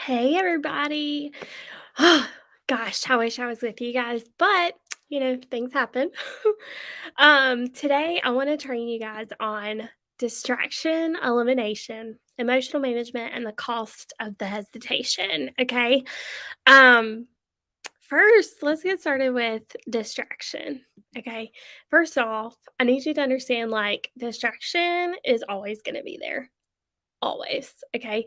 Hey everybody. Oh, gosh, I wish I was with you guys, but things happen. Today I want to train you guys on distraction, elimination, emotional management, and the cost of the hesitation. Okay. Um, First, let's get started with distraction. Okay. First off, I need you to understand distraction is always going to be there. Always. Okay.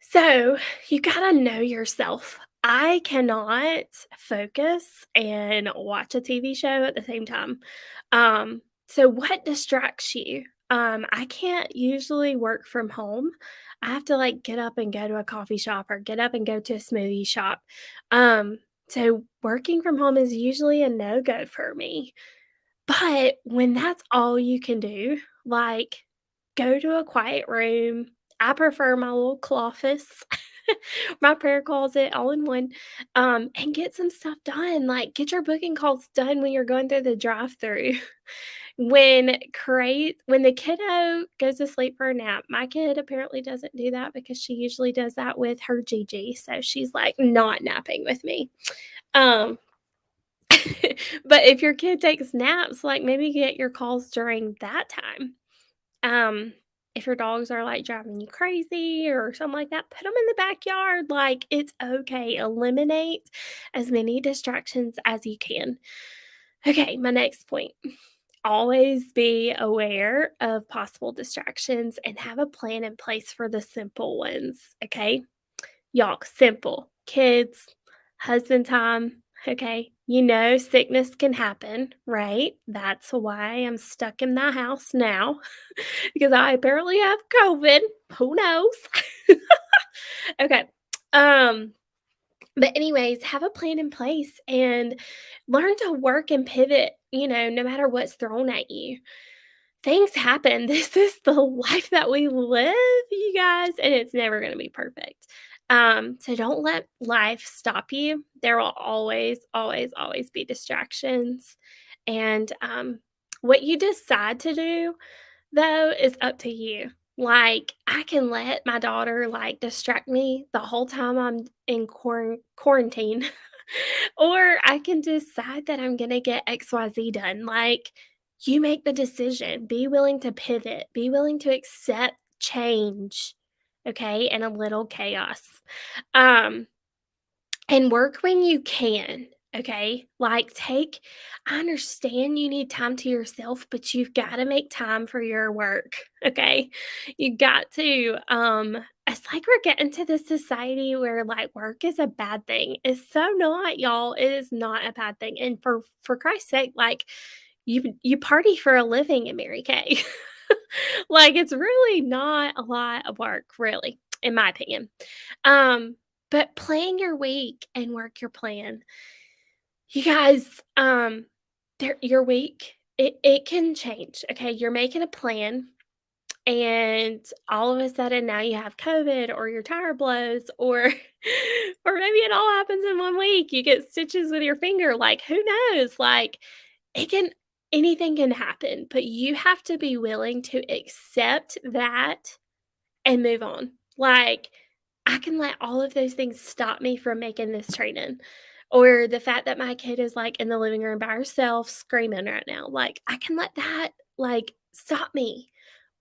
So you gotta know yourself. I cannot focus and watch a TV show at the same time. So what distracts you? I can't usually work from home. I have to get up and go to a coffee shop or get up and go to a smoothie shop. So working from home is usually a no go for me. But when that's all you can do, go to a quiet room. I prefer my little cloffice, my prayer closet all in one, and get some stuff done. Get your booking calls done when you're going through the drive-through. When the kiddo goes to sleep for a nap, my kid apparently doesn't do that because she usually does that with her Gigi, so she's, not napping with me. Um But if your kid takes naps, maybe get your calls during that time. If your dogs are, driving you crazy or something like that, put them in the backyard, it's okay. Eliminate as many distractions as you can. Okay, my next point. Always be aware of possible distractions and have a plan in place for the simple ones, okay? Y'all, simple. Kids, husband time, okay? Sickness can happen, right? That's why I'm stuck in the house now because I apparently have COVID. Who knows? Okay. Um, but anyways, have a plan in place and learn to work and pivot, no matter what's thrown at you. Things happen. This is the life that we live, you guys, and it's never going to be perfect. So don't let life stop you. There will always, always, always be distractions. And what you decide to do, though, is up to you. I can let my daughter distract me the whole time I'm in quarantine, or I can decide that I'm gonna get XYZ done. You make the decision. Be willing to pivot. Be willing to accept change, okay, and a little chaos. Um, and work when you can, okay? I understand you need time to yourself, but you've gotta make time for your work, okay? You got to, it's like we're getting to this society where, work is a bad thing. It's so not, y'all. It is not a bad thing, and for Christ's sake, you party for a living in Mary Kay. It's really not a lot of work, really, in my opinion. Um, but plan your week and work your plan. You guys, your week, it can change, okay? You're making a plan, and all of a sudden now you have COVID or your tire blows or or maybe it all happens in 1 week. You get stitches with your finger, who knows? It can anything can happen, but you have to be willing to accept that and move on. I can let all of those things stop me from making this training. Or the fact that my kid is in the living room by herself screaming right now. I can let that stop me.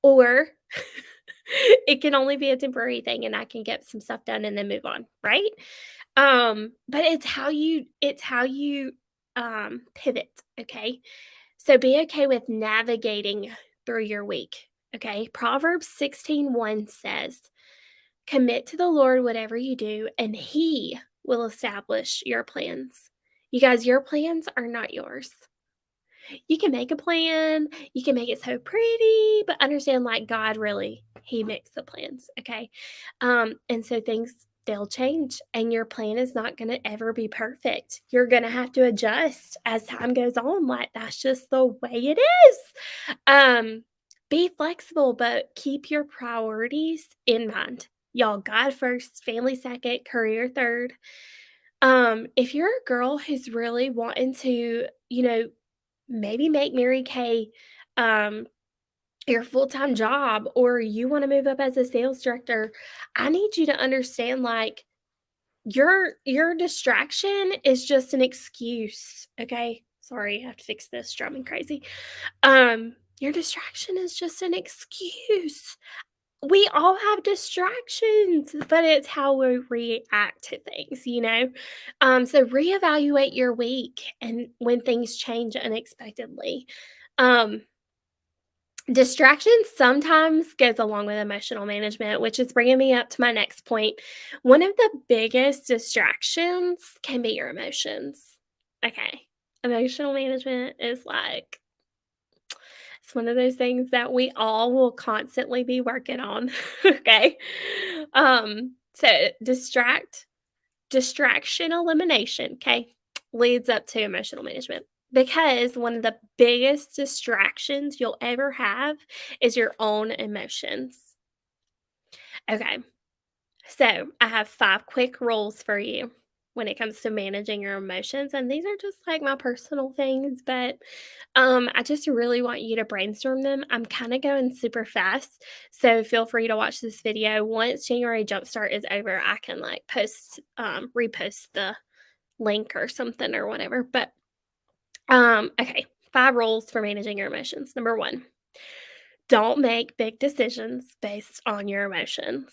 Or it can only be a temporary thing and I can get some stuff done and then move on, right? But it's how you pivot, okay? So be okay with navigating through your week, okay? Proverbs 16:1 says, "Commit to the Lord whatever you do, and He will establish your plans." You guys, your plans are not yours. You can make a plan, you can make it so pretty, but understand God really, He makes the plans, okay? And so things they'll change and your plan is not going to ever be perfect. You're going to have to adjust as time goes on. That's just the way it is. Um be flexible but keep your priorities in mind. Y'all, God first, family second, career third. If you're a girl who's really wanting to, maybe make Mary Kay, um, your full-time job or you wanna move up as a sales director, I need you to understand, like, your distraction is just an excuse, okay? Sorry, I have to fix this, driving me crazy. Your distraction is just an excuse. We all have distractions, but it's how we react to things, you know? So reevaluate your week and when things change unexpectedly. Um, Distractions sometimes goes along with emotional management, which is bringing me up to my next point. One of the biggest distractions can be your emotions. Okay. Emotional management is like it's one of those things that we all will constantly be working on. Okay. So distraction elimination, okay, leads up to emotional management. Because one of the biggest distractions you'll ever have is your own emotions. Okay. So, I have 5 quick rules for you when it comes to managing your emotions, and these are just like my personal things, but I just really want you to brainstorm them. I'm kind of going super fast, so feel free to watch this video. Once January Jumpstart is over, I can like repost the link or something or whatever. But okay, 5 rules for managing your emotions. Number 1, don't make big decisions based on your emotions.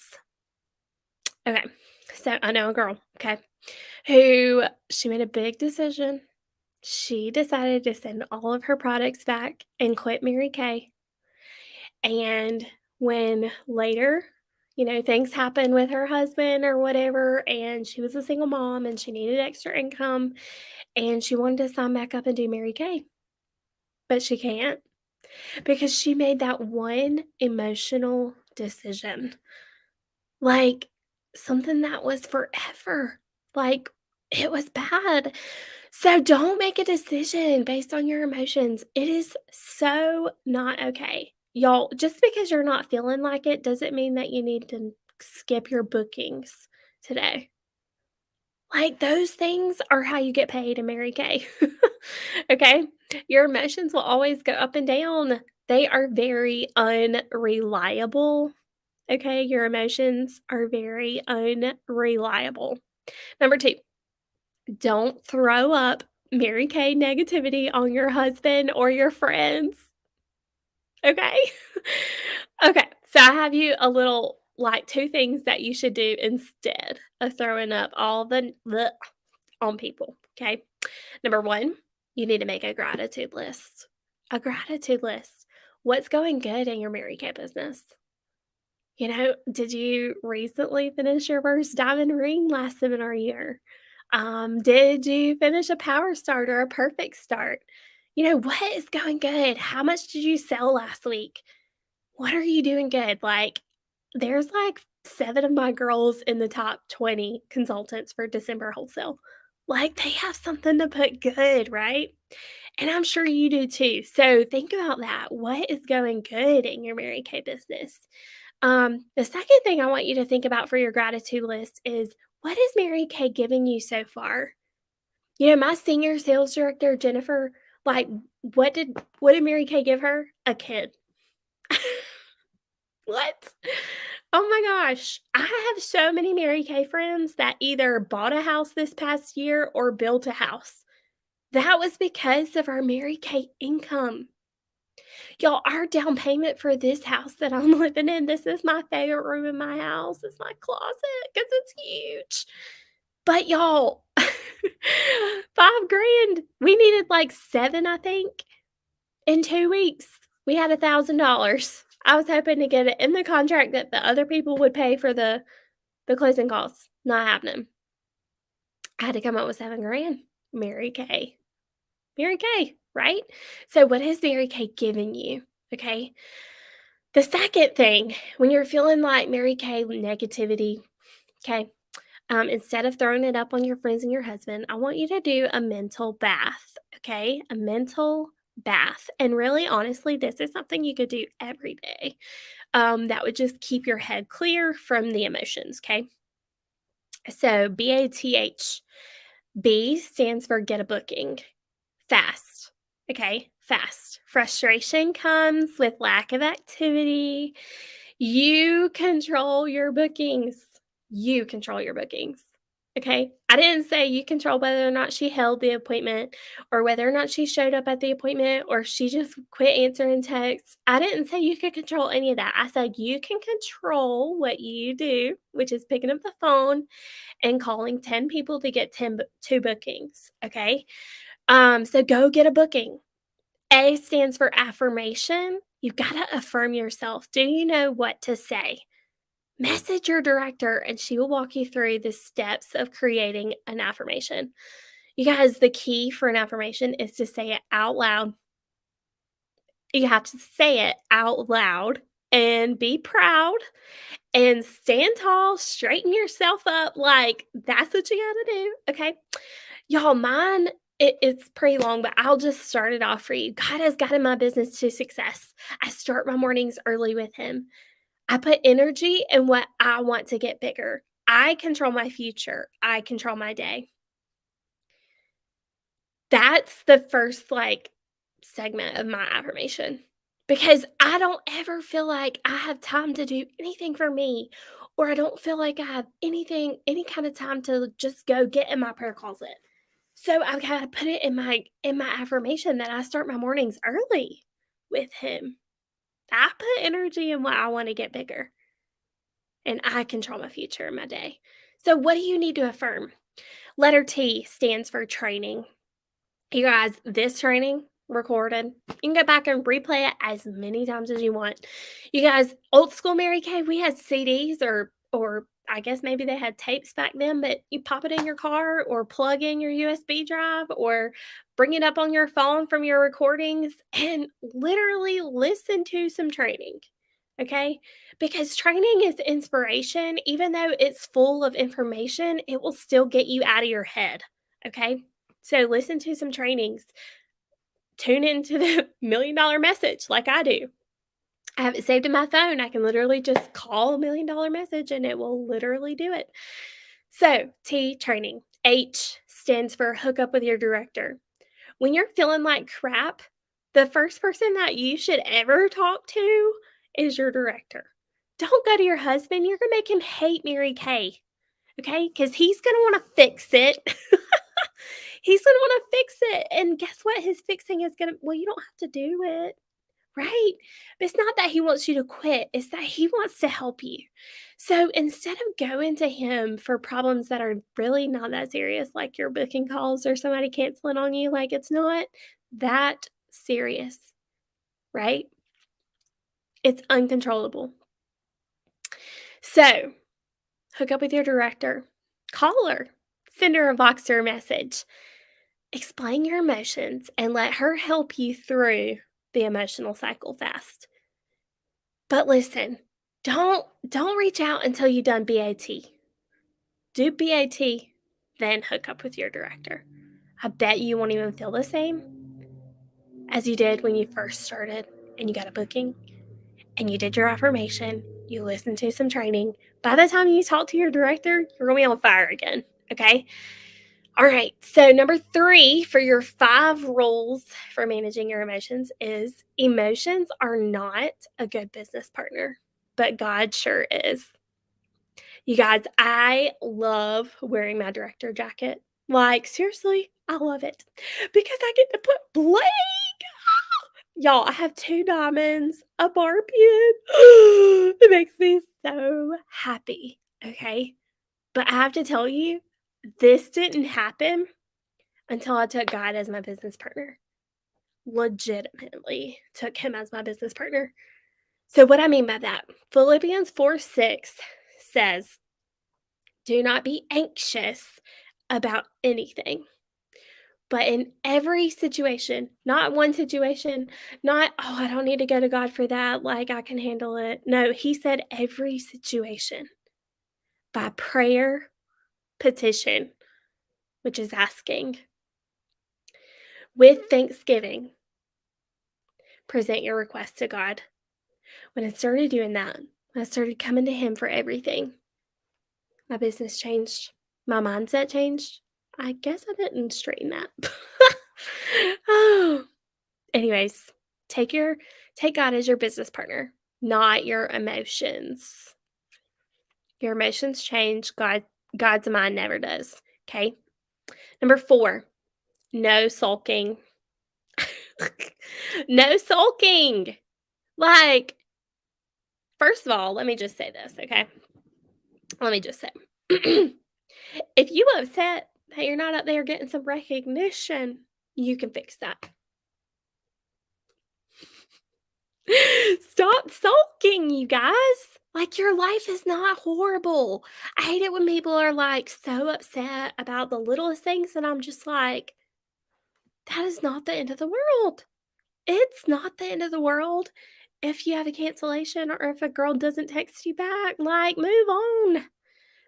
Okay. So I know a girl, okay, who she made a big decision. She decided to send all of her products back and quit Mary Kay. And when later, things happened with her husband or whatever, and she was a single mom and she needed extra income and she wanted to sign back up and do Mary Kay, but she can't because she made that one emotional decision. Like, something that was forever. Like, it was bad. So don't make a decision based on your emotions. It is so not okay. Y'all, just because you're not feeling like it doesn't mean that you need to skip your bookings today. Like, those things are how you get paid in Mary Kay. Okay? Your emotions will always go up and down. They are very unreliable. Okay, your emotions are very unreliable. Number 2, don't throw up Mary Kay negativity on your husband or your friends, okay? Okay, so I have you a little like, 2 things that you should do instead of throwing up all the bleh on people, okay? Number 1, you need to make a gratitude list. A gratitude list. What's going good in your Mary Kay business? Did you recently finish your first diamond ring last seminar year? Did you finish a power start or a perfect start? What is going good? How much did you sell last week? What are you doing good? Like, there's like 7 of my girls in the top 20 consultants for December wholesale. Like, they have something to put good, right? And I'm sure you do too. So think about that. What is going good in your Mary Kay business? The second thing I want you to think about for your gratitude list is what is Mary Kay giving you so far? My senior sales director, Jennifer, like what did Mary Kay give her? A kid. What? Oh my gosh. I have so many Mary Kay friends that either bought a house this past year or built a house. That was because of our Mary Kay income. Y'all, our down payment for this house that I'm living in, this is my favorite room in my house. It's my closet because it's huge. But y'all, 5 grand. We needed like 7, I think, in 2 weeks. We had $1,000. I was hoping to get it in the contract that the other people would pay for the closing costs. Not happening. I had to come up with 7 grand. Mary Kay. Mary Kay, right? So what has Mary Kay given you? Okay. The second thing, when you're feeling like Mary Kay negativity, okay, instead of throwing it up on your friends and your husband, I want you to do a mental bath, okay? A mental bath. And really, honestly, this is something you could do every day. That would just keep your head clear from the emotions, okay? So, BATH. B stands for get a booking fast, okay? fast. Frustration comes with lack of activity. You control your bookings. You control your bookings. Okay. I didn't say you control whether or not she held the appointment or whether or not she showed up at the appointment or she just quit answering texts. I didn't say you could control any of that. I said you can control what you do, which is picking up the phone and calling 10 people to get 2 bookings. Okay. So go get a booking. A stands for affirmation. You gotta affirm yourself. Do you know what to say? Message your director and she will walk you through the steps of creating an affirmation. You guys, the key for an affirmation is to say it out loud. You have to say it out loud and be proud and stand tall, straighten yourself up. Like, that's what you gotta do. Okay. Y'all, mine, it's pretty long, but I'll just start it off for you. God has gotten my business to success. I start my mornings early with Him. I put energy in what I want to get bigger. I control my future. I control my day. That's the first segment of my affirmation because I don't ever feel like I have time to do anything for me, or I don't feel like I have any kind of time to just go get in my prayer closet. So I've got to put it in my affirmation that I start my mornings early with Him. I put energy in what I want to get bigger, and I control my future and my day. So what do you need to affirm? Letter T stands for training. You guys, this training recorded. You can go back and replay it as many times as you want. You guys, old school Mary Kay, we had CDs or I guess maybe they had tapes back then, but you pop it in your car or plug in your USB drive or bring it up on your phone from your recordings and literally listen to some training. Okay? Because training is inspiration, even though it's full of information, it will still get you out of your head. Okay? So listen to some trainings. Tune into the $1,000,000 message like I do. I have it saved in my phone. I can literally just call $1,000,000 message and it will literally do it. So, T, training. H stands for hook up with your director. When you're feeling like crap, the first person that you should ever talk to is your director. Don't go to your husband. You're going to make him hate Mary Kay. Okay? Because he's going to want to fix it. He's gonna wanna fix it, and guess what? His fixing is gonna well, you don't have to do it, right? But it's not that he wants you to quit, it's that he wants to help you. So, instead of going to him for problems that are really not that serious, like your booking calls or somebody canceling on you, like, it's not that serious, right? It's uncontrollable. So, hook up with your director, call her, send her a Voxer message. Explain your emotions and let her help you through the emotional cycle fast. But listen, don't reach out until you've done BAT. Do BAT, then hook up with your director. I bet you won't even feel the same as you did when you first started and you got a booking and you did your affirmation, you listened to some training. By the time you talk to your director, you're going to be on fire again, okay? All right. So, number 3 for your 5 rules for managing your emotions is emotions are not a good business partner, but God sure is. You guys, I love wearing my director jacket. Like, seriously, I love it because I get to put bling. Y'all, I have 2 diamonds, a bar pin. It makes me so happy. Okay. But I have to tell you, this didn't happen until I took God as my business partner. Legitimately took him as my business partner. So, what I mean by that, Philippians 4:6 says, do not be anxious about anything, but in every situation, not one situation, not, oh, I don't need to go to God for that. Like, I can handle it. No, he said every situation by prayer, petition, which is asking, with thanksgiving, present your request to God. When I started doing that, when I started coming to Him for everything, my business changed. My mindset changed. I guess I didn't straighten that. Oh, Anyways, take your take God as your business partner, not your emotions. Your emotions change, God's mind never does, okay? Number 4, no sulking. No sulking. Like, first of all, let me just say this, okay? Let me just say, if you upset that you're not up there getting some recognition, you can fix that. Stop sulking, you guys. Like, your life is not horrible. I hate it when people are, like, so upset about the littlest things, and I'm just like, that is not the end of the world. It's not the end of the world if you have a cancellation or if a girl doesn't text you back. Like, move on.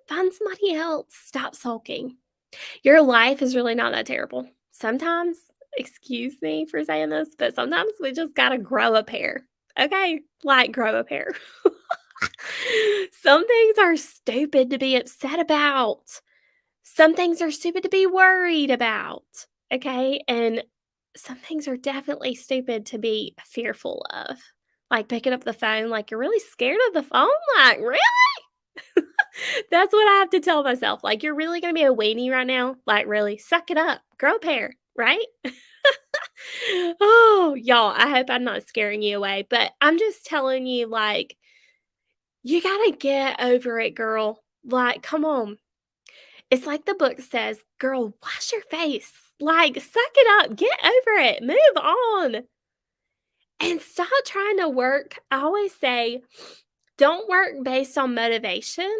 Find somebody else. Stop sulking. Your life is really not that terrible. Sometimes, excuse me for saying this, but sometimes we just gotta grow a pair. Okay? Like, grow a pair. Some things are stupid to be upset about. Some things are stupid to be worried about. Okay? And some things are definitely stupid to be fearful of. Like picking up the phone, like you're really scared of the phone. Like, really? That's what I have to tell myself. Like, you're really gonna be a weenie right now? Like, really? Suck it up. Grow a pair, right? Oh, y'all, I hope I'm not scaring you away, but I'm just telling you, like, you gotta get over it, girl. Like, come on. It's like the book says, girl, wash your face. Like, suck it up. Get over it. Move on. And stop trying to work. I always say, don't work based on motivation,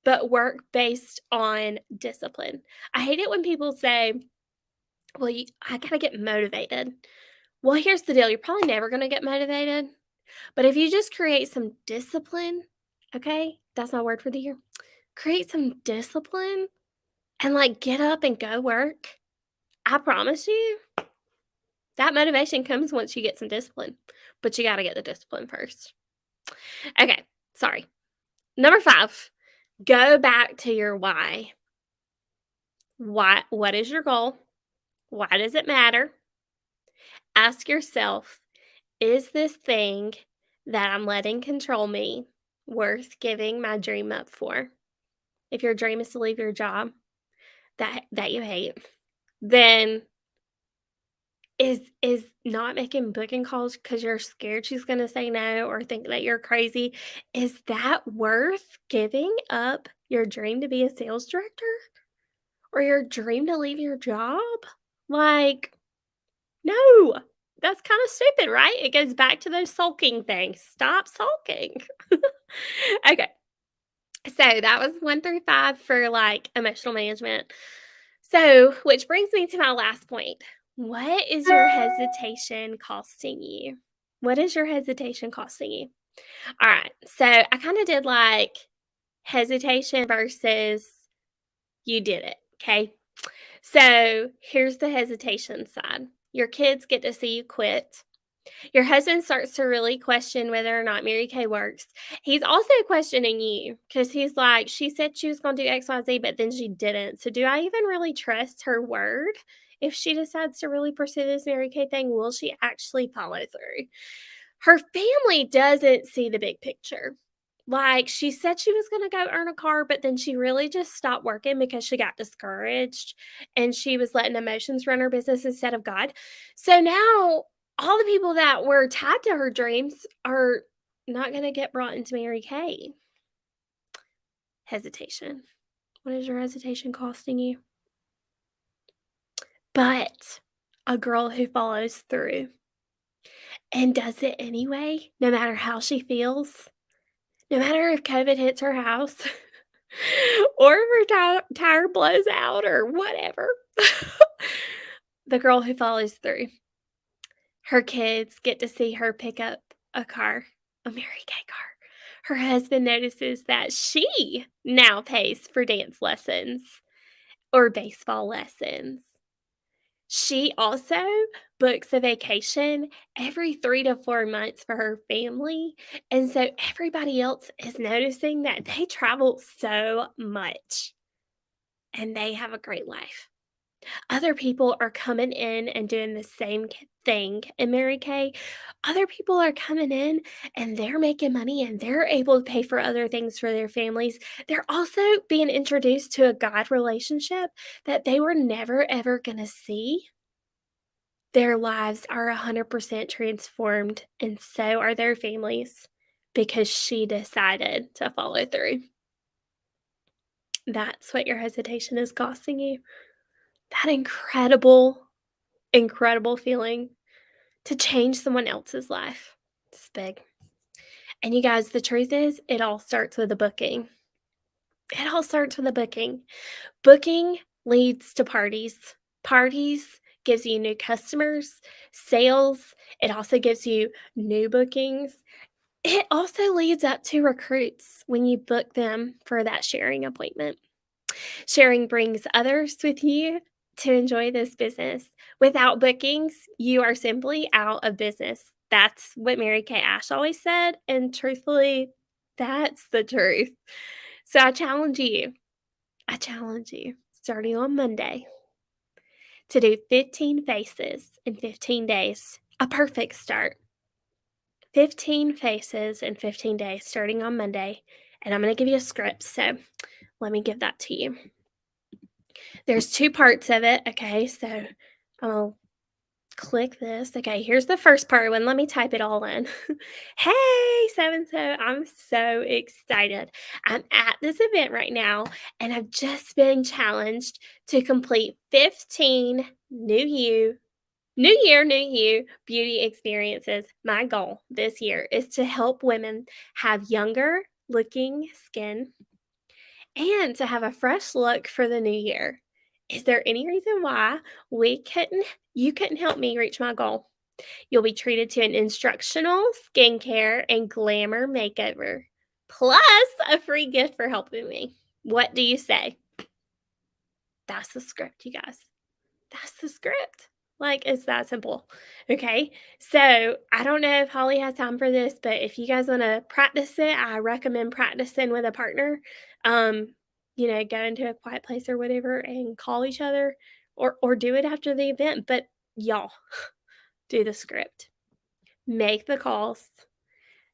but work based on discipline. I hate it when people say, well, I got to get motivated. Well, here's the deal, you're probably never going to get motivated. But if you just create some discipline, okay, that's my word for the year. Create some discipline and like get up and go work. I promise you that motivation comes once you get some discipline, but you got to get the discipline first. Okay, sorry. Number 5, go back to your why. What is your goal? Why does it matter? Ask yourself, is this thing that I'm letting control me worth giving my dream up for? If your dream is to leave your job that you hate, then is not making booking calls because you're scared she's gonna say no or think that you're crazy, is that worth giving up your dream to be a sales director? Or your dream to leave your job? Like, no, that's kinda stupid, right? It goes back to those sulking things. Stop sulking. Okay, so that was 1 through 5 for, like, emotional management. So, which brings me to my last point. What is your hesitation costing you? What is your hesitation costing you? Alright, so I kinda did, like, hesitation versus you did it, okay? So here's the hesitation side. Your kids get to see you quit. Your husband starts to really question whether or not Mary Kay works. He's also questioning you because he's like, she said she was going to do XYZ, but then she didn't. So do I even really trust her word? If she decides to really pursue this Mary Kay thing, will she actually follow through? Her family doesn't see the big picture. Like, she said she was gonna go earn a car, but then she really just stopped working because she got discouraged, and she was letting emotions run her business instead of God. So now all the people that were tied to her dreams are not gonna get brought into Mary Kay. Hesitation. What is your hesitation costing you? But a girl who follows through and does it anyway, no matter how she feels, no matter if COVID hits her house or if her tire blows out or whatever. The girl who follows through. Her kids get to see her pick up a car, a Mary Kay car. Her husband notices that she now pays for dance lessons or baseball lessons. She also books a vacation every 3 to 4 months for her family, and so everybody else is noticing that they travel so much, and they have a great life. Other people are coming in and doing the same thing in Mary Kay. Other people are coming in and they're making money and they're able to pay for other things for their families. They're also being introduced to a God relationship that they were never ever going to see. Their lives are 100% transformed, and so are their families because she decided to follow through. That's what your hesitation is costing you. That incredible, incredible feeling to change someone else's life. It's big. And you guys, the truth is, it all starts with a booking. It all starts with a booking. Booking leads to parties. Parties gives you new customers, sales. It also gives you new bookings. It also leads up to recruits when you book them for that sharing appointment. Sharing brings others with you to enjoy this business. Without bookings, you are simply out of business. That's what Mary Kay Ash always said, and truthfully, that's the truth. So I challenge you, starting on Monday, to do 15 faces in 15 days. A perfect start. 15 faces in 15 days, starting on Monday. And I'm going to give you a script. So let me give that to you. There's 2 parts of it, okay, so I'll click this. Okay, here's the first part one, let me type it all in. "Hey, so and so, I'm so excited. I'm at this event right now, and I've just been challenged to complete 15 New Year, New You beauty experiences. My goal this year is to help women have younger looking skin and to have a fresh look for the new year. Is there any reason why we couldn't you couldn't help me reach my goal? You'll be treated to an instructional skincare and glamour makeover, plus a free gift for helping me. What do you say?" That's the script, you guys. That's the script. Like, it's that simple. Okay. So I don't know if Holly has time for this, but if you guys want to practice it, I recommend practicing with a partner. Um, go into a quiet place or whatever and call each other or do it after the event. But y'all do the script. Make the calls,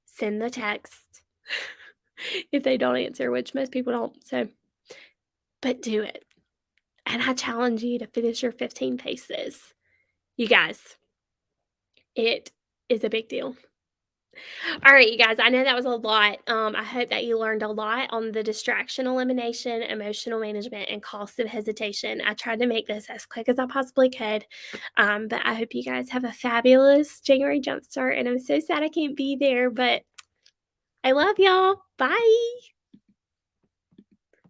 send the text if they don't answer, which most people don't. So, but do it. And I challenge you to finish your 15 paces. You guys, it is a big deal. All right, you guys, I know that was a lot. I hope that you learned a lot on the distraction elimination, emotional management, and cost of hesitation. I tried to make this as quick as I possibly could, but I hope you guys have a fabulous January jumpstart. And I'm so sad I can't be there, but I love y'all. Bye.